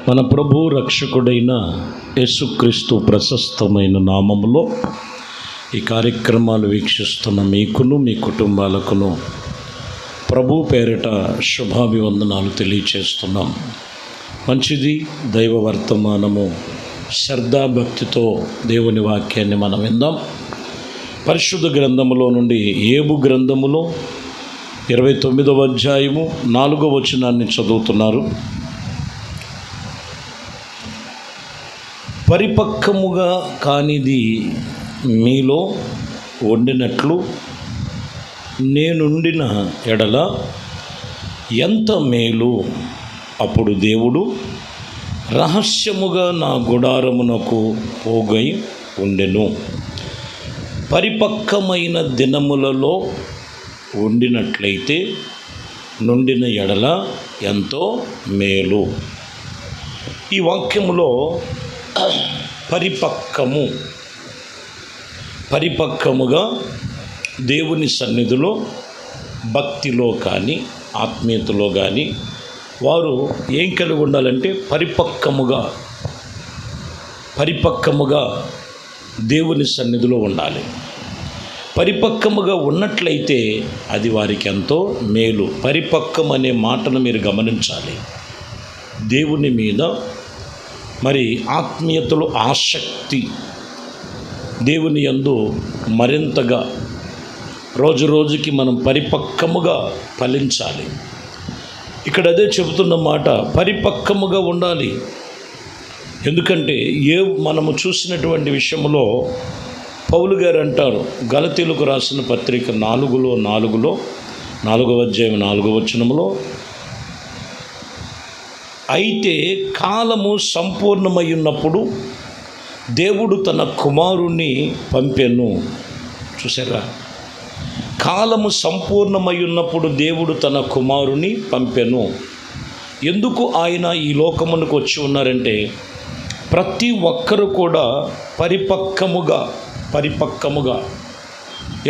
మన ప్రభు రక్షకుడైన యేసుక్రీస్తు ప్రశస్తమైన నామములో ఈ కార్యక్రమాలు వీక్షిస్తున్న మీకును మీ కుటుంబాలకును ప్రభు పేరిట శుభాభివందనాలు తెలియచేస్తున్నాం. మంచిది, దైవ వర్తమానము శ్రద్ధాభక్తితో దేవుని వాక్యాన్ని మనం విందాం. పరిశుద్ధ గ్రంథములో నుండి ఏబు గ్రంథములో 29వ అధ్యాయము 4వ వచనాన్ని చదువుతున్నారు. పరిపక్వముగా కానిది మీలో వండినట్లు నేనుండిన ఎడల ఎంత మేలు. అప్పుడు దేవుడు రహస్యముగా నా గుడారమునకు పోగై ఉండెను. పరిపక్వమైన దినములలో వండినట్లయితే నుండిన ఎడల ఎంతో మేలు. ఈ వాక్యములో పరిపక్వముగా దేవుని సన్నిధిలో భక్తిలో కానీ ఆత్మీయతలో కానీ వారు ఏం కలిగి ఉండాలంటే పరిపక్వముగా దేవుని సన్నిధిలో ఉండాలి. పరిపక్వముగా ఉన్నట్లయితే అది వారికి ఎంతో మేలు. పరిపక్వం అనే మాటను మీరు గమనించాలి. దేవుని మీద మరి ఆత్మీయతలో ఆసక్తి, దేవుని యందు మరింతగా రోజు రోజుకి మనం పరిపక్వముగా ఫలించాలి. ఇక్కడ అదే చెబుతున్న మాట, పరిపక్వముగా ఉండాలి. ఎందుకంటే మనము చూసినటువంటి విషయంలో పౌలు గారు అంటారు, గలతీయులకు రాసిన పత్రిక 4:4 4వ అధ్యాయం 4వ వచనములో, అయితే కాలము సంపూర్ణమై ఉన్నప్పుడు దేవుడు తన కుమారుణ్ణి పంపెను. చూసారా, కాలము సంపూర్ణమై ఉన్నప్పుడు దేవుడు తన కుమారుని పంపెను. ఎందుకు ఆయన ఈ లోకమునకు వచ్చి ఉన్నారంటే ప్రతి ఒక్కరు కూడా పరిపక్వముగా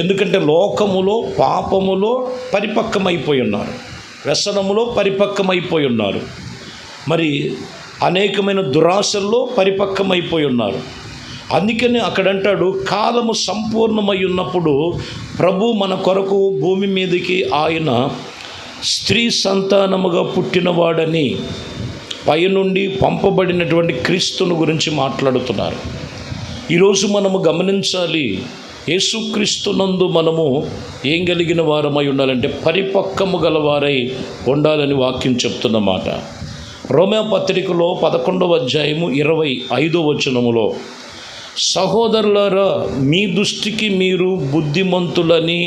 ఎందుకంటే లోకములో పాపములో పరిపక్వమైపోయి ఉన్నారు, వ్యసనములో పరిపక్వమైపోయి ఉన్నారు, మరి అనేకమైన దురాశల్లో పరిపక్వమైపోయి ఉన్నారు. అందుకని అక్కడ అంటాడు, కాలము సంపూర్ణమై ఉన్నప్పుడు ప్రభు మన కొరకు భూమి మీదకి ఆయన స్త్రీ సంతానముగా పుట్టినవాడని పైనుండి పంపబడినటువంటి క్రీస్తుని గురించి మాట్లాడుతున్నారు. ఈరోజు మనము గమనించాలి, యేసుక్రీస్తునందు మనము ఏం కలిగిన వారమై ఉండాలంటే పరిపక్వము గలవారై ఉండాలని వాక్యం చెప్తున్నమాట. రోమా పత్రికలో 11వ అధ్యాయము 25వ వచనములో, సహోదరులారా, మీ దృష్టికి మీరు బుద్ధిమంతులని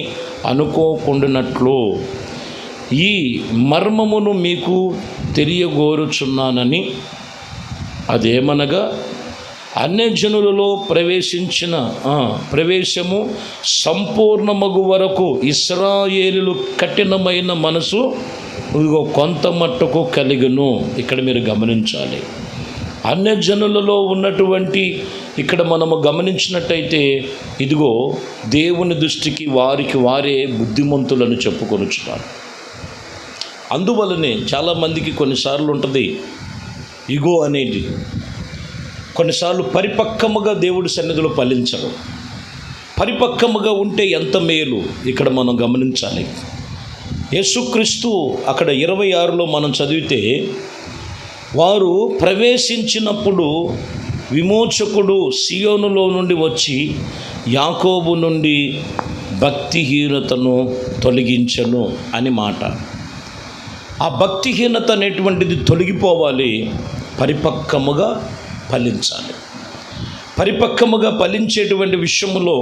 అనుకోకుండానట్లు ఈ మర్మమును మీకు తెలియగోరుచున్నానని, అదేమనగా అన్యజనులలో ప్రవేశము సంపూర్ణమగు వరకు ఇశ్రాయేలులు కఠినమైన మనసు ఇదిగో కొంత మట్టుకు కలిగును. ఇక్కడ మీరు గమనించాలి, అన్యజనులలో ఉన్నటువంటి ఇక్కడ మనము గమనించినట్టయితే ఇదిగో దేవుని దృష్టికి వారే బుద్ధిమంతులను చెప్పుకొనుచున్నారు. అందువలనే చాలామందికి కొన్నిసార్లు ఉంటుంది ఇగో అనేది, కొన్నిసార్లు పరిపక్వముగా దేవుడి సన్నిధిలో ఫలించరు. పరిపక్వముగా ఉంటే ఎంత మేలు ఇక్కడ మనం గమనించాలి. యేసుక్రీస్తు అక్కడ 26లో మనం చదివితే, వారు ప్రవేశించినప్పుడు విమోచకుడు సియోనులో నుండి వచ్చి యాకోబు నుండి భక్తిహీనతను తొలగించను అని మాట. ఆ భక్తిహీనత అనేటువంటిది తొలగిపోవాలి, పరిపక్వముగా ఫలించాలి. పరిపక్వముగా ఫలించేటువంటి విషయంలో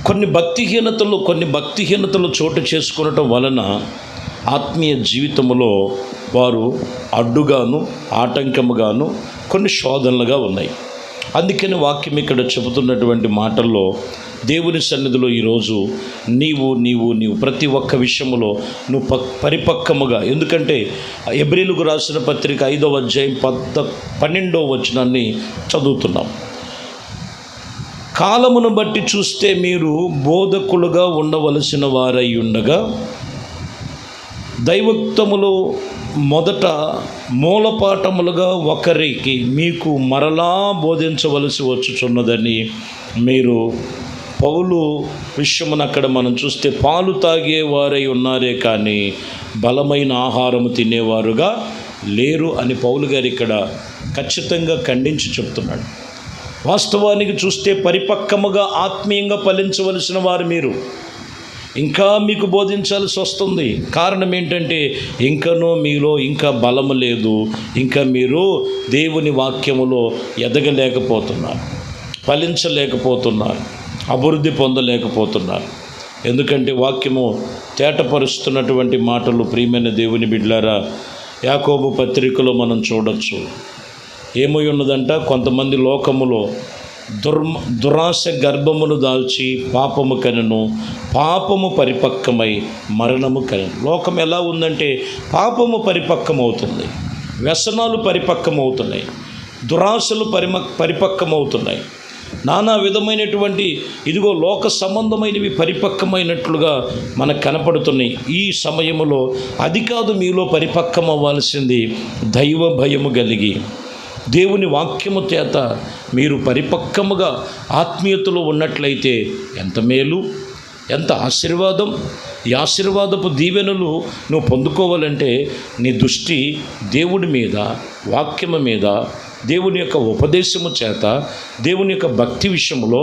కొన్ని భక్తిహీనతలు చోటు చేసుకునటం వలన ఆత్మీయ జీవితంలో వారు అడ్డుగాను ఆటంకముగాను కొన్ని శోధనలుగా ఉన్నాయి. అందుకని వాక్యం ఇక్కడ చెబుతున్నటువంటి మాటల్లో దేవుని సన్నిధిలో ఈరోజు నీవు ప్రతి ఒక్క విషయంలో నువ్వు పరిపక్వముగా, ఎందుకంటే హెబ్రీయులకు రాసిన పత్రిక 5వ అధ్యాయం 12వ వచనాన్ని చదువుతున్నాం. కాలమును బట్టి చూస్తే మీరు బోధకులుగా ఉండవలసిన వారై ఉండగా దైవోక్తములు మొదట మూలపాఠములుగా ఒకరికి మీకు మరలా బోధించవలసి వచ్చుచున్నదని మీరు పౌలు విషయమున అక్కడ మనం చూస్తే పాలు తాగేవారై ఉన్నారే కానీ బలమైన ఆహారము తినేవారుగా లేరు అని పౌలు గారు ఇక్కడ ఖచ్చితంగా ఖండించి చెప్తున్నాడు. వాస్తవానికి చూస్తే పరిపక్వముగా ఆత్మీయంగా ఫలించవలసిన వారు మీరు. ఇంకా మీకు బోధించాల్సి వస్తుంది. కారణం ఏంటంటే ఇంకనూ మీలో ఇంకా బలము లేదు, ఇంకా మీరు దేవుని వాక్యములో ఎదగలేకపోతున్నారు, ఫలించలేకపోతున్నారు, అభివృద్ధి పొందలేకపోతున్నారు. ఎందుకంటే వాక్యము తేటపరుస్తున్నటువంటి మాటలు ప్రియమైన దేవుని బిడ్డలారా యాకోబు పత్రికలో మనం చూడొచ్చు. ఏమై ఉన్నదంట, కొంతమంది లోకములో దురాశ గర్భమును దాల్చి పాపము కనెను, పాపము పరిపక్వమై మరణము కనెను. లోకం ఎలా ఉందంటే పాపము పరిపక్వమవుతుంది, వ్యసనాలు పరిపక్వమవుతున్నాయి, దురాశలు పరిపక్వమవుతున్నాయి, నానా విధమైనటువంటి ఇదిగో లోక సంబంధమైనవి పరిపక్వమైనట్లుగా మనకు కనపడుతున్నాయి. ఈ సమయంలో అది కాదు మీలో పరిపక్వం అవ్వాల్సింది, దైవ భయము కలిగి దేవుని వాక్యము చేత మీరు పరిపక్వముగా ఆత్మీయతలో ఉన్నట్లయితే ఎంత మేలు, ఎంత ఆశీర్వాదం. ఈ ఆశీర్వాదపు దీవెనలు నువ్వు పొందుకోవాలంటే నీ దృష్టి దేవుడి మీద, వాక్యము మీద, దేవుని యొక్క ఉపదేశము చేత, దేవుని యొక్క భక్తి విషయంలో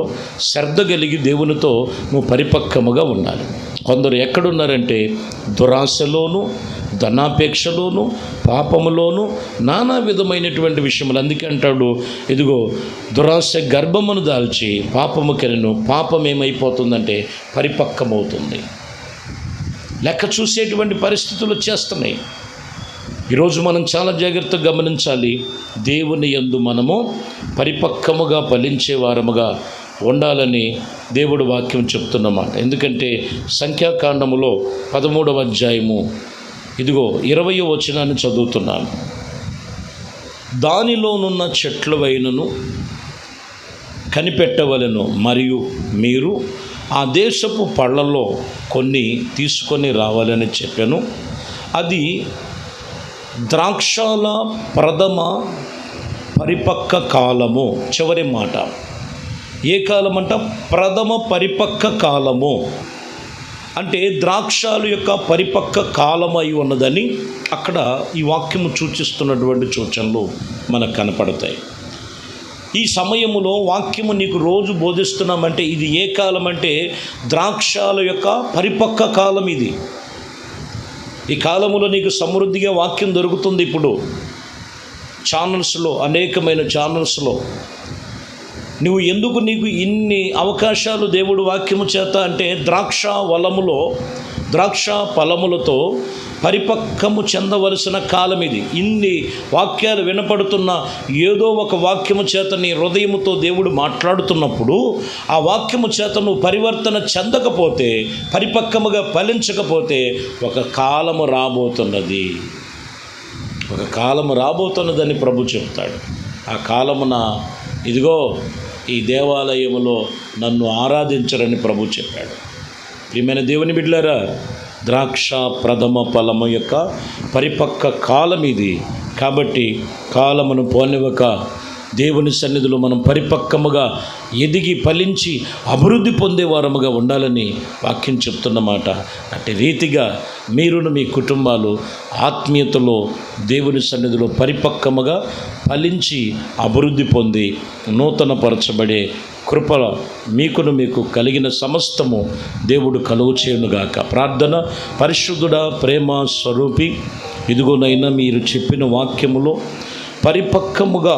శ్రద్ధ కలిగి దేవునితో నువ్వు పరిపక్వముగా ఉండాలి. కొందరు ఎక్కడున్నారంటే దురాశలోను, ధనాపేక్షలోను, పాపములోను, నానా విధమైనటువంటి విషయములు. అందుకే అంటాడు, ఇదిగో దురాశ గర్భమును దాల్చి పాపము కనెను, పాపం ఏమైపోతుందంటే పరిపక్వమవుతుంది. లెక్క చూసేటువంటి పరిస్థితులు వచ్చేస్తున్నాయి. ఈరోజు మనం చాలా జాగ్రత్తగా గమనించాలి. దేవుని యందు మనము పరిపక్వముగా ఫలించే వారముగా ఉండాలని దేవుడు వాక్యం చెప్తున్నమాట. ఎందుకంటే సంఖ్యాకాండములో 13వ అధ్యాయము ఇదిగో 20వ వచనాన్ని చదువుతున్నాను. దానిలోనున్న చెట్ల వైనను కనిపెట్టవలెను, మరియు మీరు ఆ దేశపు పళ్ళలో కొన్ని తీసుకొని రావాలని చెప్పాను. అది ద్రాక్షల ప్రథమ పరిపక్వ కాలము. చివరి మాట ఏ కాలం అంట? ప్రథమ పరిపక్వ కాలము. అంటే ద్రాక్షాల యొక్క పరిపక్వ కాలం అయి ఉన్నదని అక్కడ ఈ వాక్యము సూచిస్తున్నటువంటి సూచనలు మనకు కనపడతాయి. ఈ సమయములో వాక్యము నీకు రోజు బోధిస్తున్నామంటే ఇది ఏ కాలం అంటే ద్రాక్షాల యొక్క పరిపక్వ కాలం. ఇది ఈ కాలములో నీకు సమృద్ధిగా వాక్యం దొరుకుతుంది. ఇప్పుడు ఛానల్స్లో, అనేకమైన ఛానల్స్లో నువ్వు ఎందుకు నీకు ఇన్ని అవకాశాలు దేవుడు వాక్యము చేత అంటే ద్రాక్ష వలములో ద్రాక్ష ఫలములతో పరిపక్వము చెందవలసిన కాలం ఇది. ఇన్ని వాక్యాలు వినపడుతున్న ఏదో ఒక వాక్యము చేత నీ హృదయముతో దేవుడు మాట్లాడుతున్నప్పుడు ఆ వాక్యము చేత నువ్వు పరివర్తన చెందకపోతే, పరిపక్వముగా ఫలించకపోతే ఒక కాలము రాబోతున్నది, ఒక కాలము రాబోతున్నదని ప్రభు చెప్తాడు. ఆ కాలమున ఇదిగో ఈ దేవాలయములో నన్ను ఆరాధించరని ప్రభు చెప్పాడు. ప్రియమైన దేవుని బిడ్డలారా, ద్రాక్ష ప్రథమ ఫలము యొక్క పరిపక్వ కాలం ఇది. కాబట్టి కాలమును పోనివ్వక దేవుని సన్నిధిలో మనం పరిపక్వముగా ఎదిగి ఫలించి అభివృద్ధి పొందేవారముగా ఉండాలని వాక్యం చెప్తున్నమాట. అట్టి రీతిగా మీరును మీ కుటుంబాలు ఆత్మీయతలో దేవుని సన్నిధిలో పరిపక్వముగా ఫలించి అభివృద్ధి పొంది నూతనపరచబడే కృప మీకును మీకు కలిగిన సమస్తము దేవుడు కలుగు చేయునుగాక. ప్రార్థన. పరిశుద్ధుడా, ప్రేమ స్వరూపి, ఇదిగోనైనా మీరు చెప్పిన వాక్యములో పరిపక్వముగా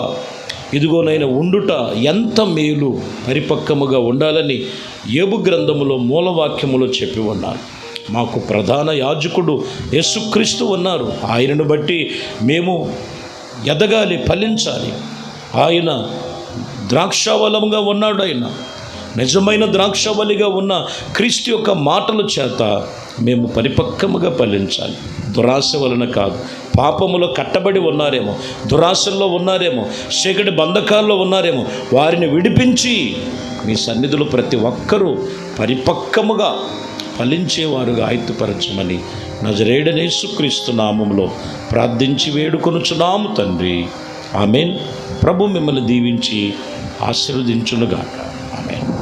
ఇదిగోనైనా ఉండుట ఎంత మేలు, పరిపక్వముగా ఉండాలని యోబు గ్రంథములో మూలవాక్యములో చెప్పి ఉన్నారు. మాకు ప్రధాన యాజకుడు యేసుక్రీస్తు ఉన్నారు. ఆయనను బట్టి మేము ఎదగాలి, ఫలించాలి. ఆయన ద్రాక్షావలముగా ఉన్నాడు. ఆయన నిజమైన ద్రాక్షవల్లిగా ఉన్న క్రీస్తు యొక్క మాటల చేత మేము పరిపక్వముగా ఫలించాలి. దురాశ వలన కాదు. పాపములో కట్టబడి ఉన్నారేమో, దురాశల్లో ఉన్నారేమో, చీకటి బంధకాల్లో ఉన్నారేమో, వారిని విడిపించి మీ సన్నిధిలో ప్రతి ఒక్కరూ పరిపక్వముగా ఫలించేవారుగా ఆయుధపరచమని నజరేయుడైన యేసుక్రీస్తు నామములో ప్రార్థించి వేడుకొనుచున్నాము తండ్రి. ఆమేన్. ప్రభు మిమ్మల్ని దీవించి ఆశీర్వదించునుగాక. ఆమేన్.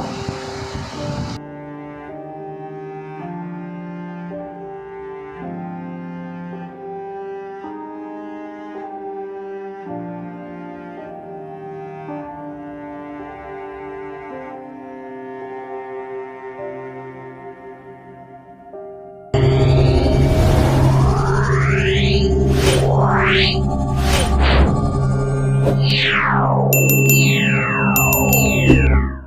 Yeah.